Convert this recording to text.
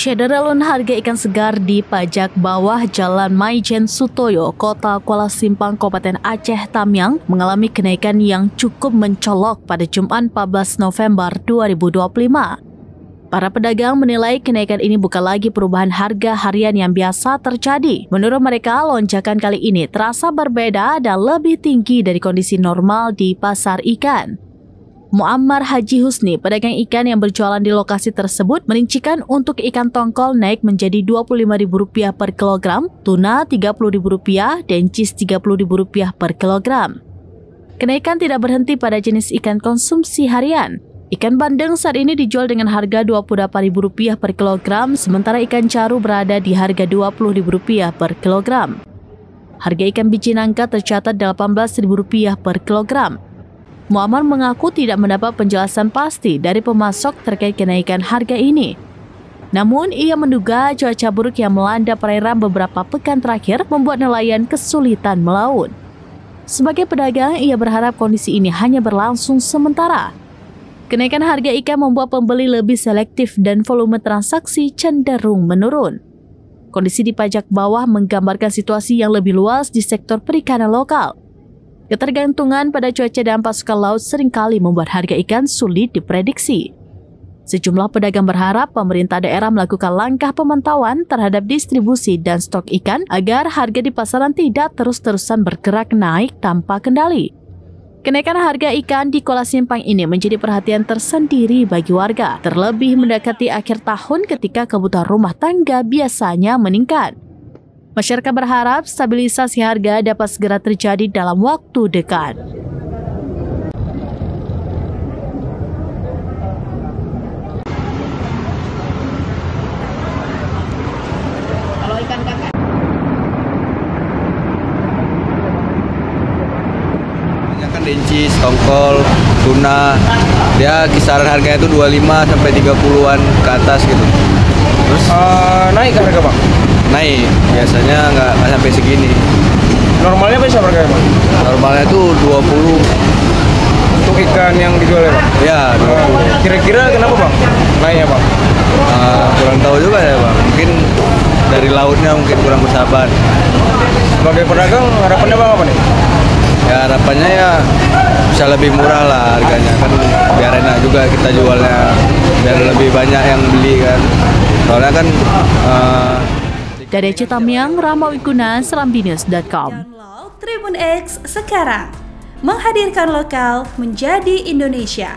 Syederalun harga ikan segar di Pajak Bawah Jalan Maijen Sutoyo, Kota Kuala Simpang, Kabupaten Aceh Tamiang mengalami kenaikan yang cukup mencolok pada Jumat 14 November 2025. Para pedagang menilai kenaikan ini bukan lagi perubahan harga harian yang biasa terjadi. Menurut mereka, lonjakan kali ini terasa berbeda dan lebih tinggi dari kondisi normal di pasar ikan. Muammar Haji Husni, pedagang ikan yang berjualan di lokasi tersebut, merincikan untuk ikan tongkol naik menjadi Rp25.000 per kilogram, tuna Rp30.000, dan cis Rp30.000 per kilogram. Kenaikan tidak berhenti pada jenis ikan konsumsi harian. Ikan bandeng saat ini dijual dengan harga Rp28.000 per kilogram, sementara ikan caru berada di harga Rp20.000 per kilogram. Harga ikan biji nangka tercatat Rp18.000 per kilogram. Muammar mengaku tidak mendapat penjelasan pasti dari pemasok terkait kenaikan harga ini. Namun, ia menduga cuaca buruk yang melanda perairan beberapa pekan terakhir membuat nelayan kesulitan melaut. Sebagai pedagang, ia berharap kondisi ini hanya berlangsung sementara. Kenaikan harga ikan membuat pembeli lebih selektif dan volume transaksi cenderung menurun. Kondisi di Pajak Bawah menggambarkan situasi yang lebih luas di sektor perikanan lokal. Ketergantungan pada cuaca dan pasukan laut seringkali membuat harga ikan sulit diprediksi. Sejumlah pedagang berharap pemerintah daerah melakukan langkah pemantauan terhadap distribusi dan stok ikan agar harga di pasaran tidak terus-terusan bergerak naik tanpa kendali. Kenaikan harga ikan di Kuala Simpang ini menjadi perhatian tersendiri bagi warga, terlebih mendekati akhir tahun ketika kebutuhan rumah tangga biasanya meningkat. Masyarakat berharap stabilisasi harga dapat segera terjadi dalam waktu dekat. Kalau ikan kakak? Kan dencis, tongkol, tuna, dia kisaran harganya itu 25 sampai 30-an ke atas gitu. Terus naik harga bang? Naik, biasanya nggak sampai segini. Normalnya berapa harganya bang? Normalnya tuh 20. Untuk ikan yang dijual ya bang? Ya, 20. Kira-kira kenapa bang naiknya bang? Kurang tahu juga ya bang, mungkin dari lautnya mungkin kurang bersahabat. Sebagai pedagang harapannya bang apa nih? Ya harapannya ya bisa lebih murah lah harganya, kan biar enak juga kita jualnya, biar lebih banyak yang beli kan. Soalnya kan Dari Aceh Tamiang, Rahma Wiguna, serambinews.com. Download Tribun X sekarang, menghadirkan lokal menjadi Indonesia.